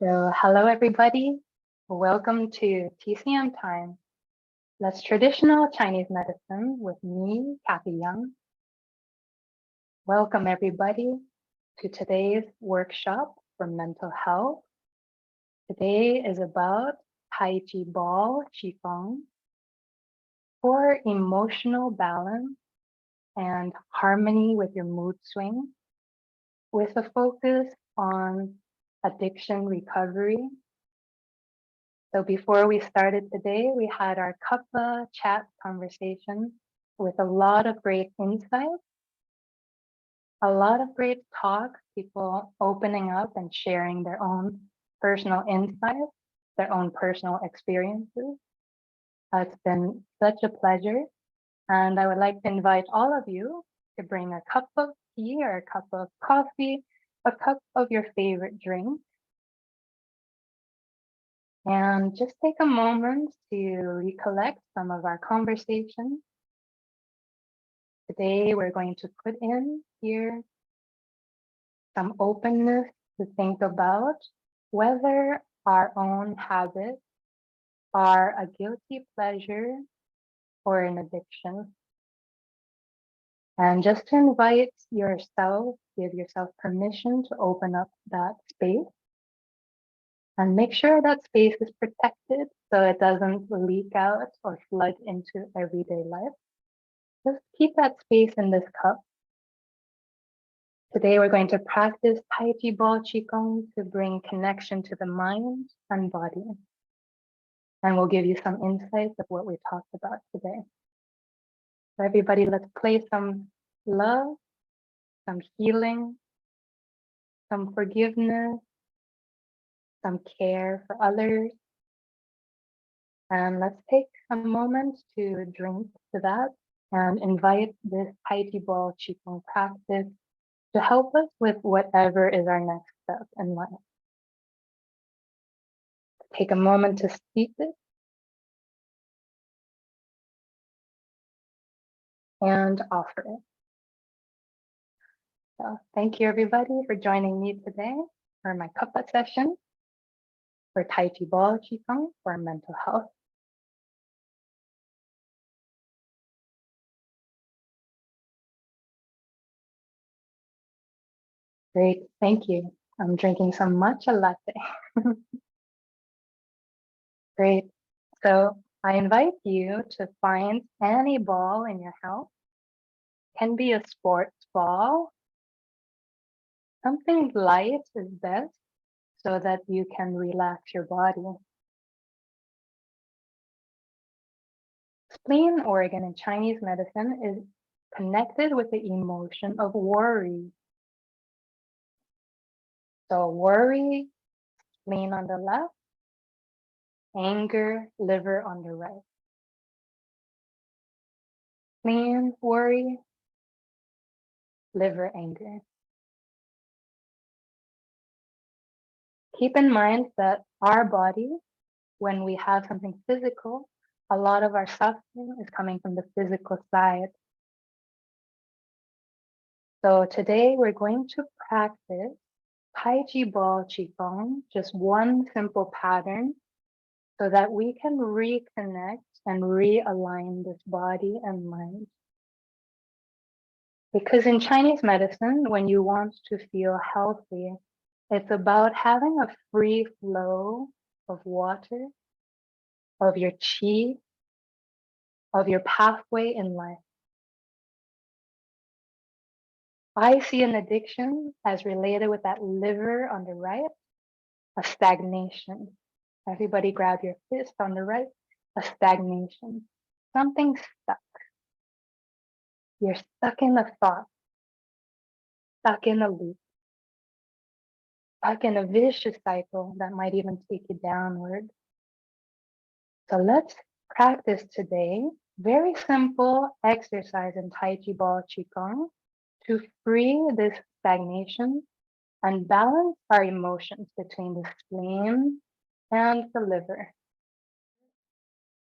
So, hello everybody. Welcome to TCM Time. That's traditional Chinese medicine with me, Kathy Young. Welcome everybody to today's workshop for mental health. Today is about Taiji Ball Qigong for emotional balance and harmony with your mood swings, with a focus on addiction recovery. So before we started today, we had our cuppa chat conversation with a lot of great insights, a lot of great talk, people opening up and sharing their own personal insights, their own personal experiences. It's been such a pleasure. And I would like to invite all of you to bring a cup of tea or a cup of coffee, a cup of your favorite drink. And just take a moment to recollect some of our conversations. Today, we're going to put in here some openness to think about whether our own habits are a guilty pleasure or an addiction. And just to invite yourself, give yourself permission to open up that space. And make sure that space is protected so it doesn't leak out or flood into everyday life. Just keep that space in this cup. Today we're going to practice Taiji Ball Qigong to bring connection to the mind and body. And we'll give you some insights of what we talked about today. So everybody, let's play some love, some healing, some forgiveness, some care for others. And let's take a moment to drink to that and invite this Taiji Ball Qigong practice to help us with whatever is our next step in life. Take a moment to steep it and offer it. So thank you everybody for joining me today for my cuppa session for Taiji Ball Qigong for mental health. Great, thank you. I'm drinking some matcha latte. Great. So I invite you to find any ball in your house. Can be a sports ball. Something light is best so that you can relax your body. Spleen organ in Chinese medicine is connected with the emotion of worry. So worry, spleen on the left, anger, liver on the right. Spleen, worry, liver, anger. Keep in mind that our body, when we have something physical, a lot of our suffering is coming from the physical side. So today we're going to practice Taiji Ball Qigong, just one simple pattern, so that we can reconnect and realign this body and mind. Because in Chinese medicine, when you want to feel healthy, it's about having a free flow of water, of your qi, of your pathway in life. I see an addiction as related with that liver on the right, a stagnation. Everybody grab your fist on the right, a stagnation. Something's stuck. You're stuck in a thought, stuck in a loop, stuck in a vicious cycle that might even take you downward. So let's practice today very simple exercise in Taiji Ball Qigong to free this stagnation and balance our emotions between the spleen and the liver.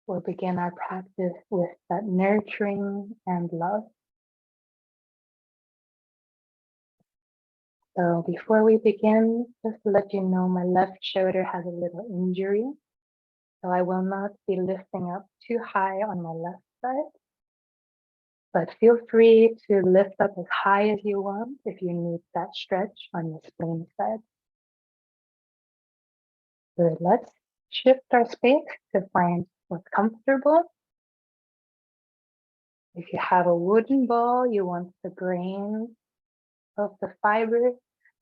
We'll begin our practice with that nurturing and love. So before we begin, just to let you know, my left shoulder has a little injury. So I will not be lifting up too high on my left side, but feel free to lift up as high as you want if you need that stretch on your spleen side. Good, let's shift our space to find what's comfortable. If you have a wooden ball, you want the grain of the fiber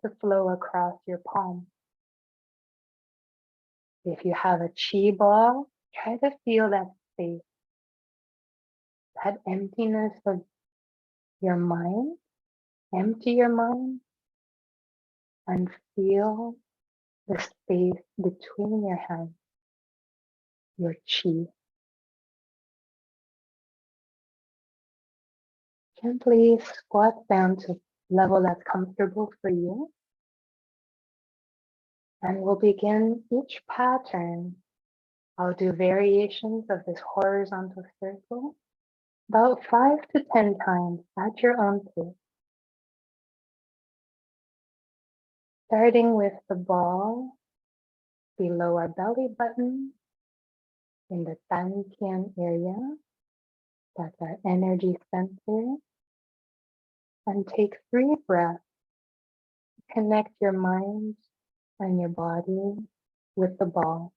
to flow across your palm. If you have a chi ball, try to feel that space, that emptiness of your mind. Empty your mind and feel the space between your hands, your chi. Gently squat down to a level that's comfortable for you. And we'll begin each pattern. I'll do variations of this horizontal circle about 5 to 10 times at your own pace. Starting with the ball below our belly button in the dantian area. That's our energy center. And take 3 breaths. Connect your mind and your body with the ball.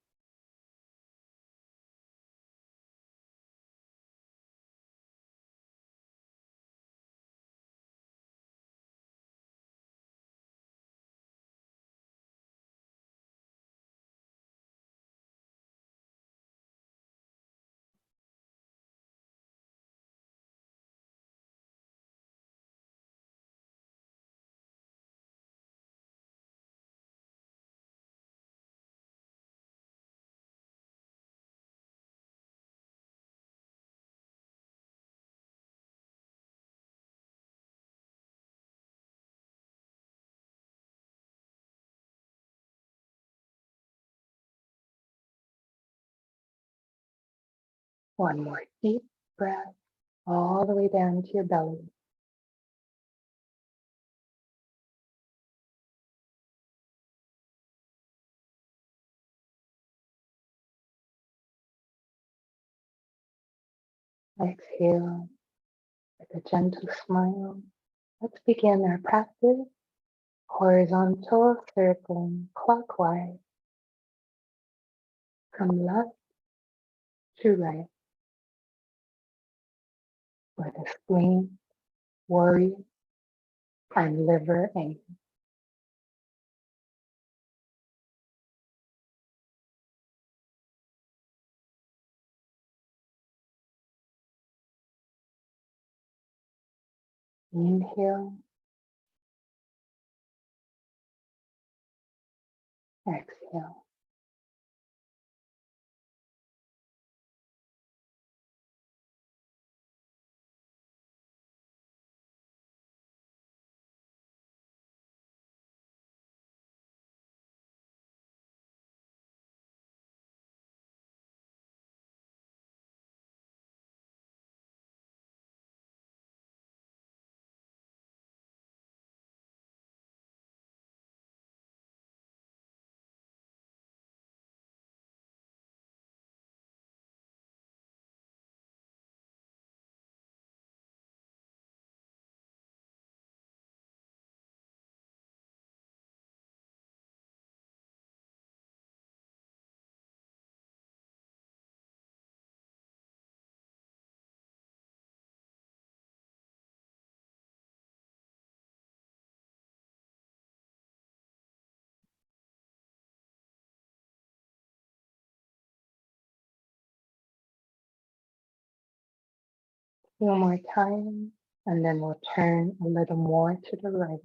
One more deep breath all the way down to your belly. Exhale with a gentle smile. Let's begin our practice. Horizontal circling clockwise from left to right with the spleen, worry, and liver ache. Inhale, exhale. One more time, and then we'll turn a little more to the right.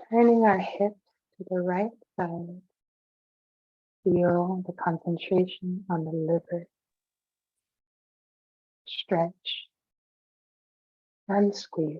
Turning our hips to the right side. Feel the concentration on the liver. Stretch and squeeze.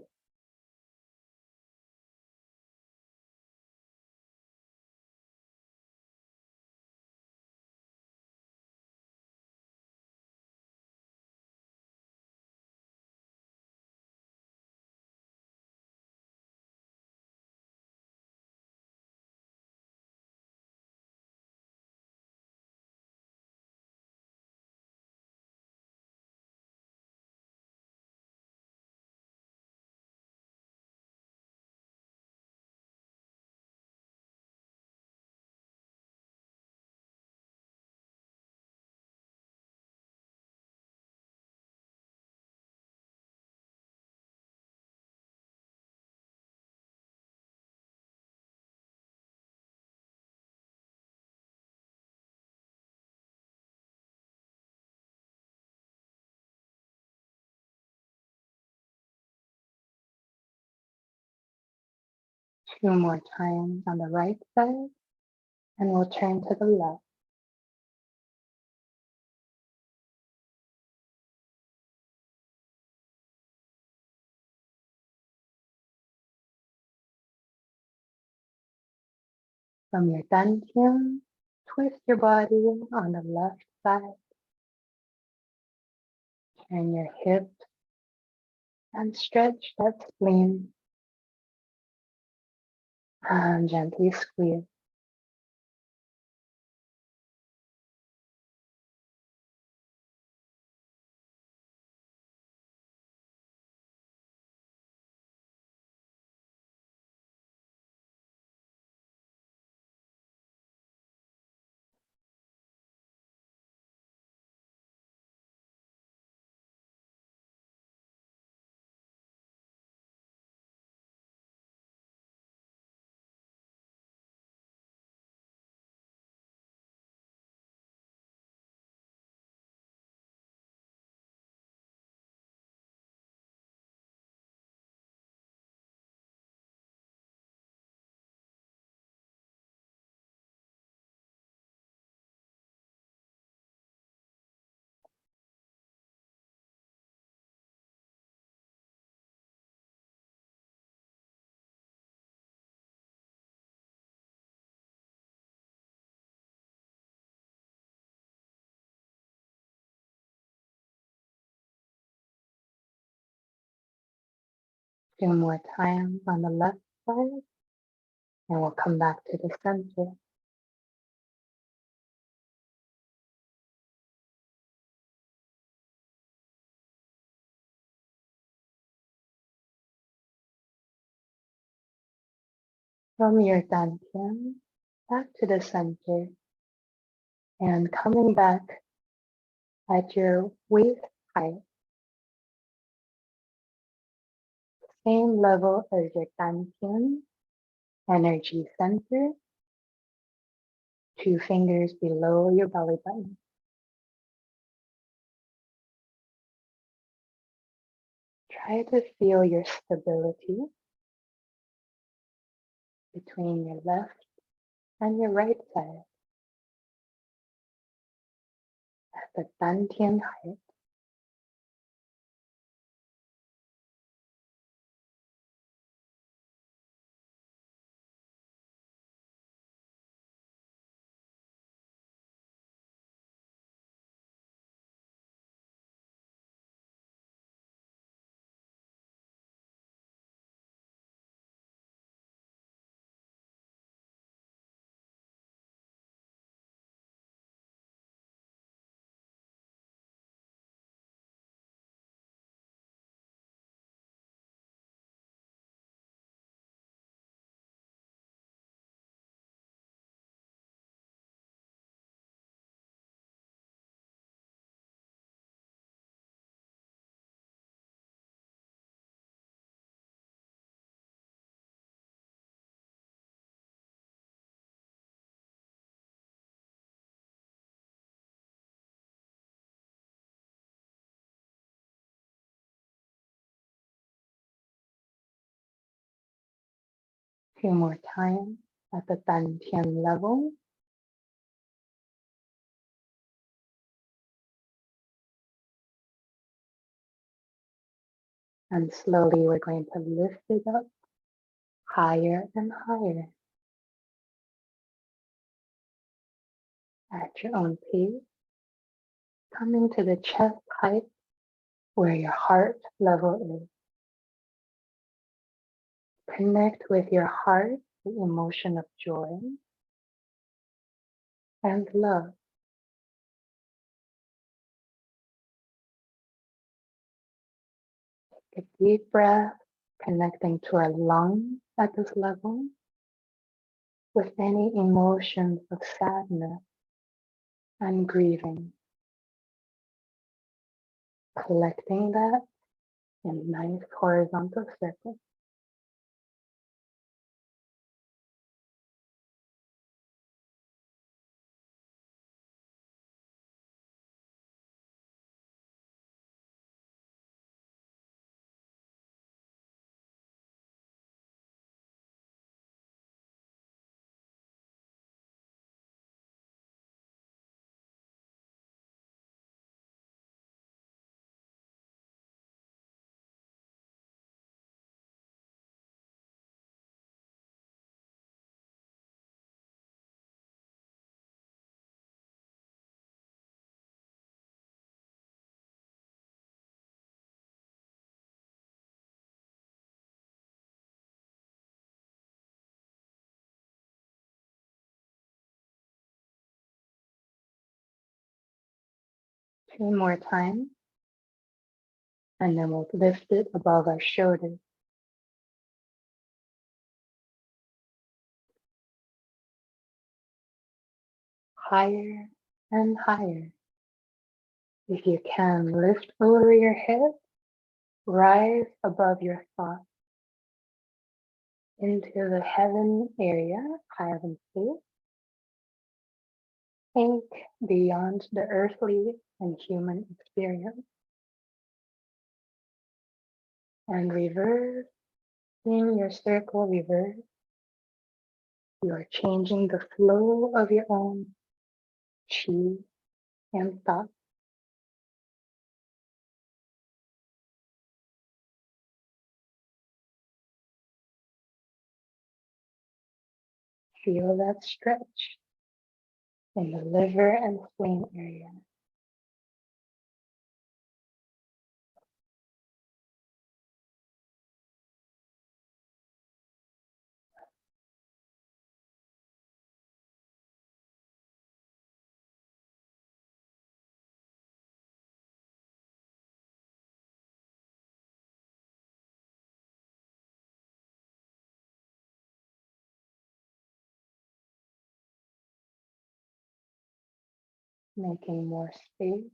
Two more times on the right side, and we'll turn to the left. From your dantian, twist your body on the left side. Turn your hips and stretch that spleen. And gently squeeze. Two more times on the left side, and we'll come back to the center. From your dantian, back to the center, and coming back at your waist height, same level as your dantian, energy center, 2 fingers below your belly button. Try to feel your stability between your left and your right side at the dantian height. Few more times at the dantian level. And slowly we're going to lift it up higher and higher at your own pace, coming to the chest height where your heart level is. Connect with your heart, the emotion of joy and love. Take a deep breath, connecting to our lungs at this level with any emotions of sadness and grieving. Collecting that in nice horizontal circles. 2 more times, and then we'll lift it above our shoulders. Higher and higher. If you can, lift over your head, rise above your thoughts into the heaven area, heaven space. Think beyond the earthly and human experience. And reverse, in your circle reverse, you are changing the flow of your own chi and thought. Feel that stretch in the liver and spleen area. Making more space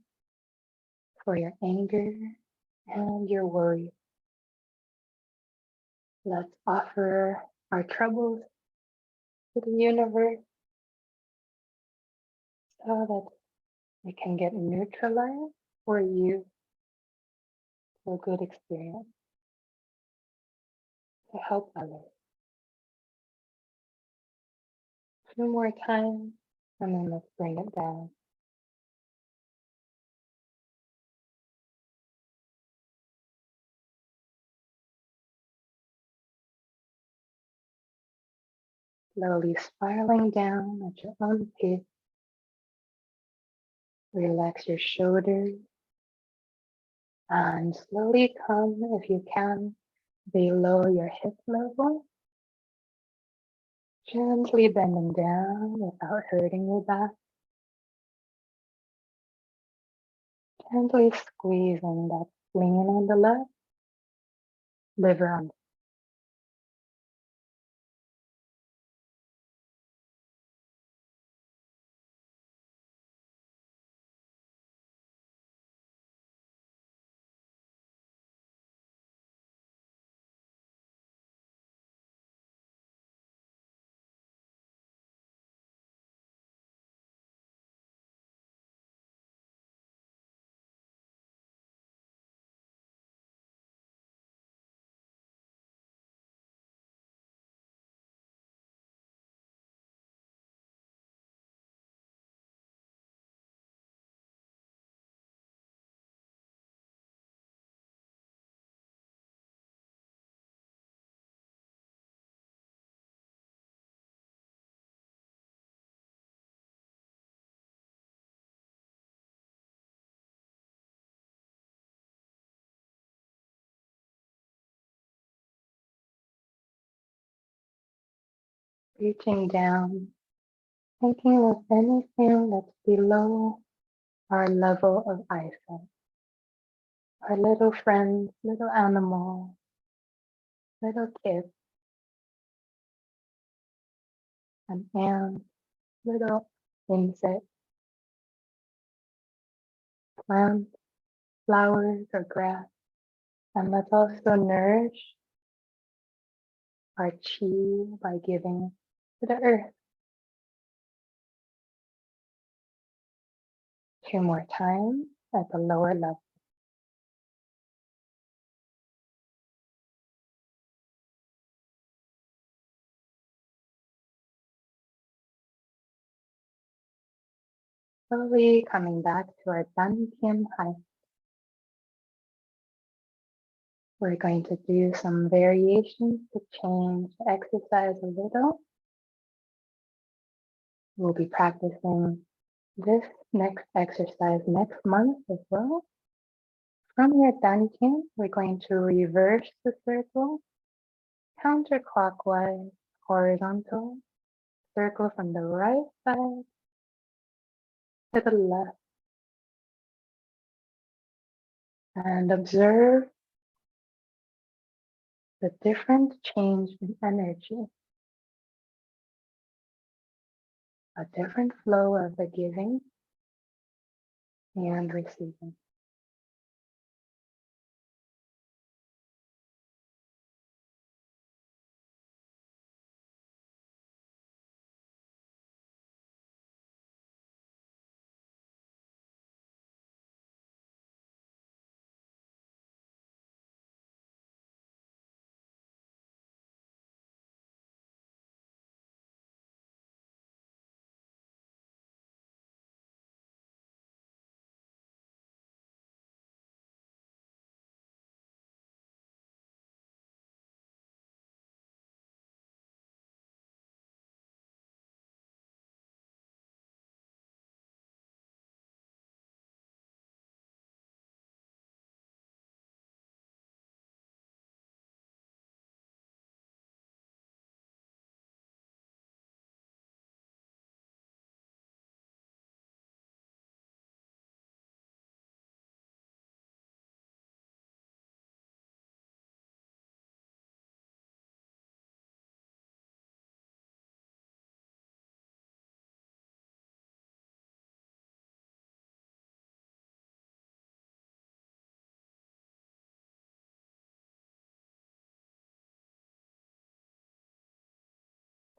for your anger and your worry. Let's offer our troubles to the universe so that they can get neutralized or used for a good experience to help others. 2 more times, and then let's bring it down. Slowly spiraling down at your own pace. Relax your shoulders and slowly come, if you can, below your hip level. Gently bending down without hurting your back. Gently squeezing that spleen on the left, liver on the reaching down, thinking of anything that's below our level of eyesight. Our little friends, little animals, little kids, an ant, little insect, plants, flowers, or grass. And let's also nourish our chi by giving to the earth. 2 more times at the lower level. Slowly coming back to our Dantian height. We're going to do some variations to change the exercise a little. We'll be practicing this next exercise next month as well. From your Dantian, we're going to reverse the circle, counterclockwise, horizontal, circle from the right side to the left, And observe the different change in energy, a different flow of the giving and receiving. A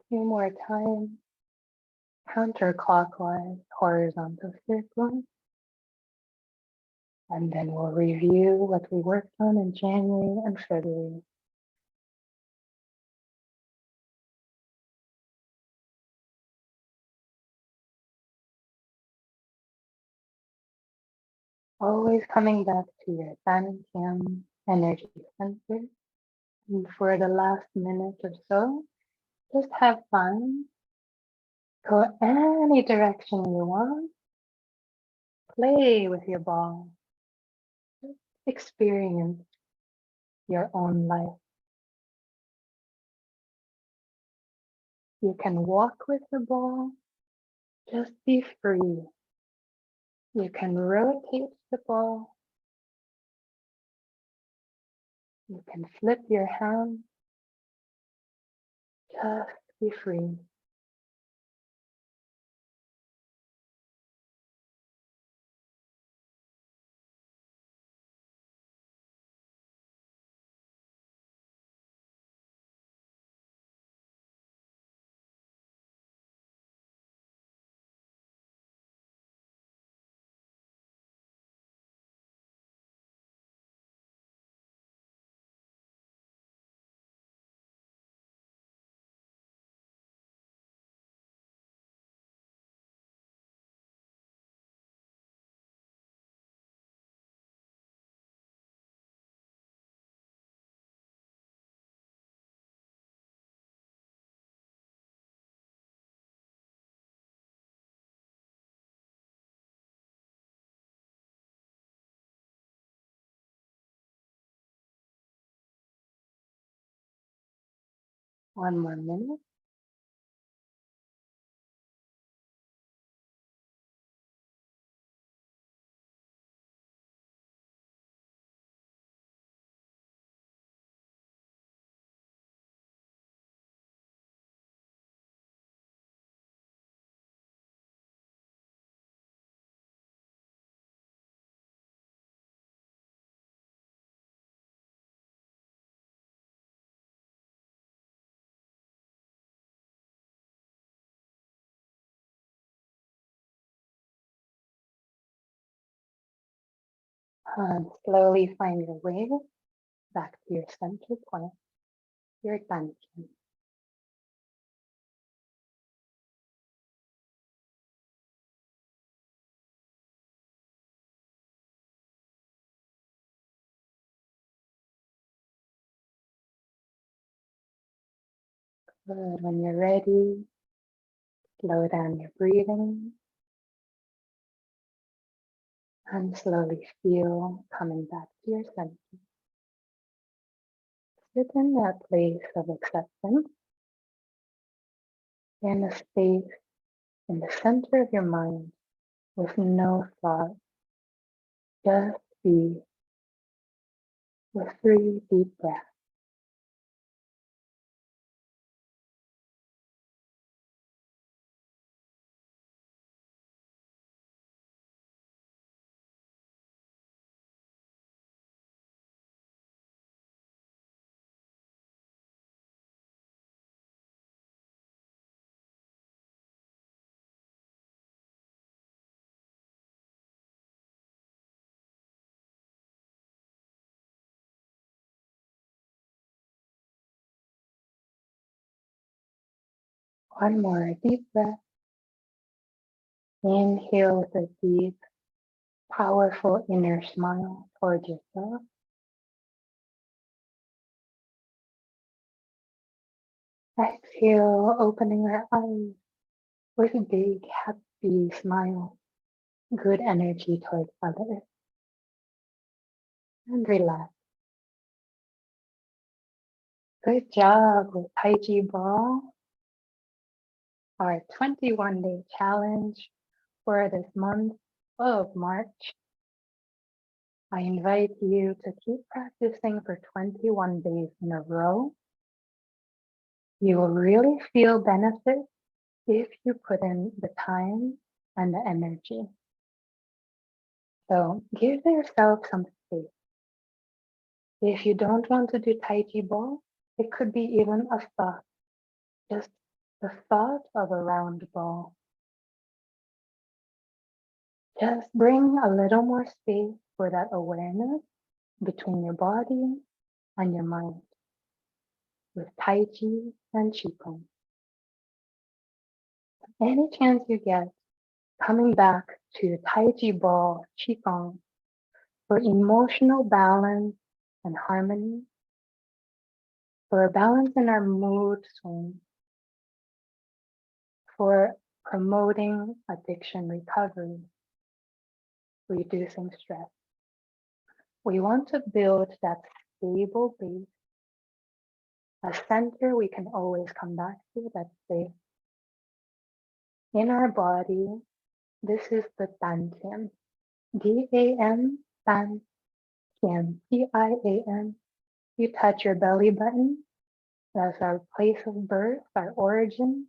few more times, counterclockwise, horizontal circling. And then we'll review what we worked on in January and February. Always coming back to your TCM energy center. And for the last minute or so, just have fun. Go any direction you want. Play with your ball. Just experience your own life. You can walk with the ball. Just be free. You can rotate the ball. You can flip your hand. Just be free. One more minute. And slowly find your way back to your center point, your tension. Good. When you're ready, slow down your breathing and slowly feel coming back to your center. Sit in that place of acceptance in a space in the center of your mind with no thought. Just be. with 3 deep breaths. One more deep breath. Inhale with a deep, powerful inner smile towards yourself. Exhale, opening our eyes with a big, happy smile. Good energy towards others. And relax. Good job with Taiji Ball, our 21-day challenge for this month of March. I invite you to keep practicing for 21 days in a row. You will really feel benefit if you put in the time and the energy. So give yourself some space. If you don't want to do Taiji Ball, it could be even a thought, just the thought of a round ball. Just bring a little more space for that awareness between your body and your mind with Tai Chi and Qigong. Any chance you get, coming back to Taiji Ball Qigong for emotional balance and harmony, for a balance in our mood swing, for promoting addiction recovery, reducing stress. We want to build that stable base, a center we can always come back to that's safe. In our body, this is the Dantian, D-A-N, Dantian, T-I-A-N. You touch your belly button. That's our place of birth, our origin.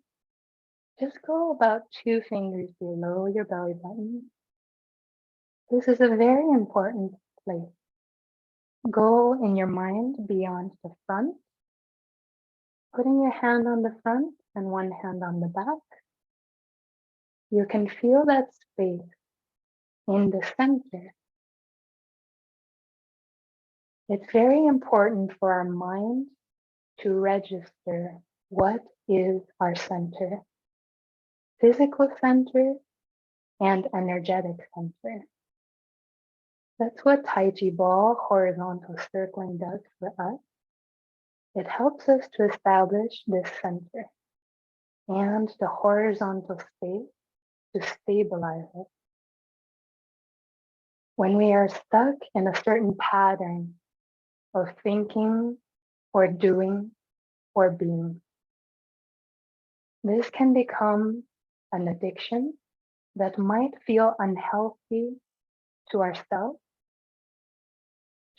Just go about 2 fingers below your belly button. This is a very important place. Go in your mind beyond the front, putting your hand on the front and one hand on the back. You can feel that space in the center. It's very important for our mind to register what is our center, physical center and energetic center. That's what Taiji Ball horizontal circling does for us. It helps us to establish this center and the horizontal space to stabilize it. When we are stuck in a certain pattern of thinking or doing or being, this can become an addiction that might feel unhealthy to ourselves,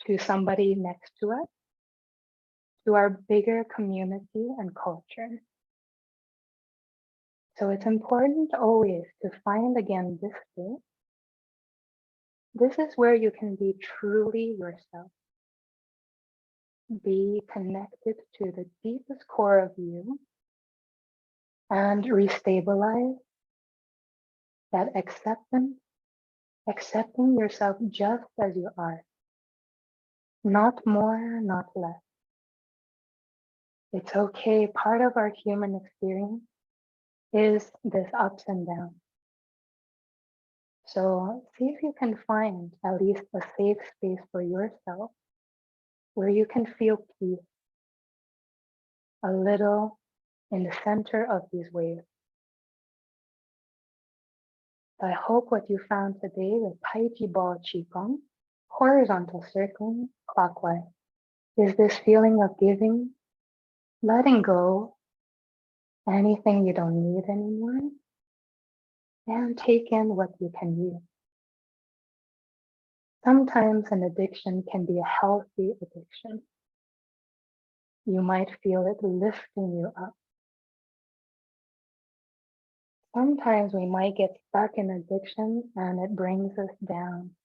to somebody next to us, to our bigger community and culture. So it's important always to find again this space. This is where you can be truly yourself. Be connected to the deepest core of you and restabilize that acceptance, accepting yourself just as you are. Not more, not less. It's okay. Part of our human experience is this ups and downs. So see if you can find at least a safe space for yourself where you can feel peace, a little in the center of these waves. I hope what you found today with Taiji Ball Qigong, horizontal circling clockwise, is this feeling of giving, letting go, anything you don't need anymore, and take in what you can use. Sometimes an addiction can be a healthy addiction. You might feel it lifting you up. Sometimes we might get stuck in addiction and it brings us down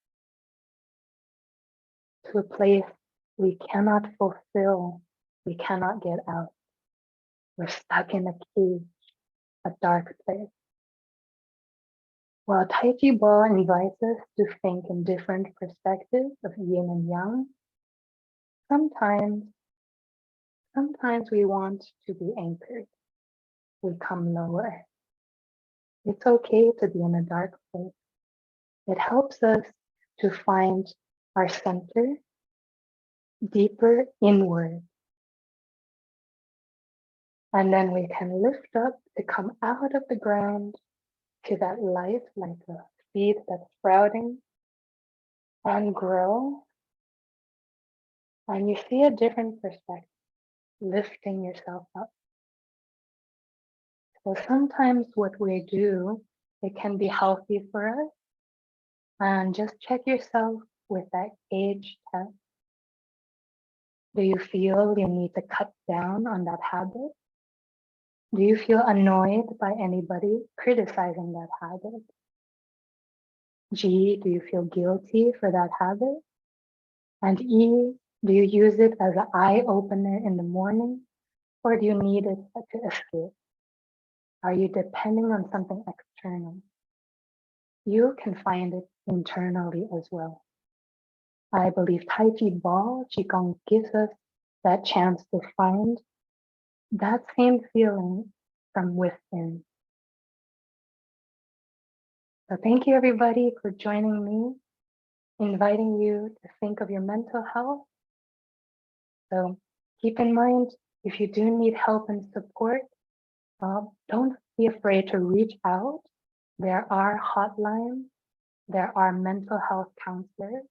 to a place we cannot fulfill, we cannot get out. We're stuck in a cage, a dark place. While Taiji Ball invites us to think in different perspectives of yin and yang, sometimes we want to be anchored. We come lower. It's okay to be in a dark place. It helps us to find our center deeper inward. And then we can lift up to come out of the ground to that life like a seed that's sprouting and grow. And you see a different perspective, lifting yourself up. So sometimes what we do, it can be healthy for us. And just check yourself with that age test. Do you feel you need to cut down on that habit? Do you feel annoyed by anybody criticizing that habit? G, do you feel guilty for that habit? And E, do you use it as an eye opener in the morning, or do you need it to escape? Are you depending on something external? You can find it internally as well. I believe Taiji Ball Qigong gives us that chance to find that same feeling from within. So thank you everybody for joining me, inviting you to think of your mental health. So keep in mind, if you do need help and support, don't be afraid to reach out. There are hotlines, there are mental health counselors,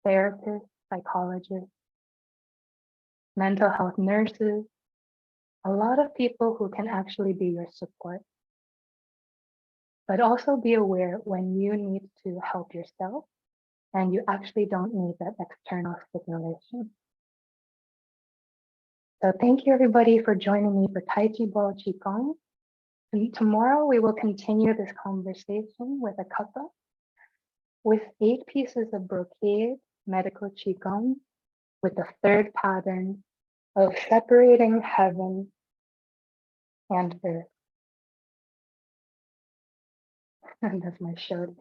therapists, psychologists, mental health nurses, a lot of people who can actually be your support. But also be aware when you need to help yourself and you actually don't need that external stimulation. So thank you everybody for joining me for Taiji Ball Qigong. And tomorrow we will continue this conversation with a kappa with 8 pieces of brocade, medical Qigong, with the third pattern of separating heaven and earth. And that's my shoulder.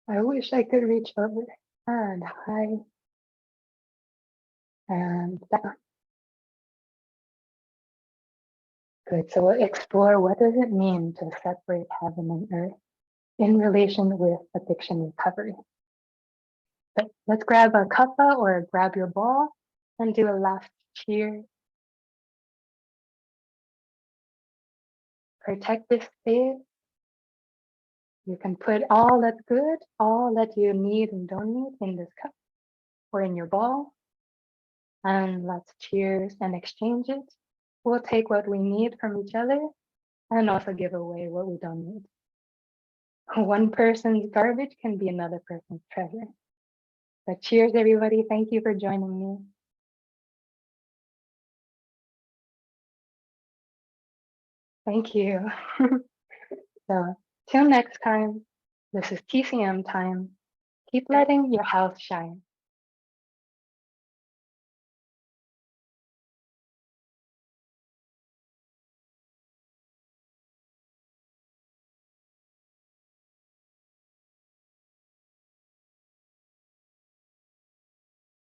I wish I could reach over and high and down. Good, so we'll explore what does it mean to separate heaven and earth in relation with addiction recovery. But let's grab a kappa or grab your ball and do a last cheer. Protect this space. You can put all that's good, all that you need and don't need in this cup or in your ball. And let's cheers and exchange it. We'll take what we need from each other and also give away what we don't need. One person's garbage can be another person's treasure. But cheers, everybody. Thank you for joining me. Thank you. So till next time, this is TCM Time. Keep letting your house shine.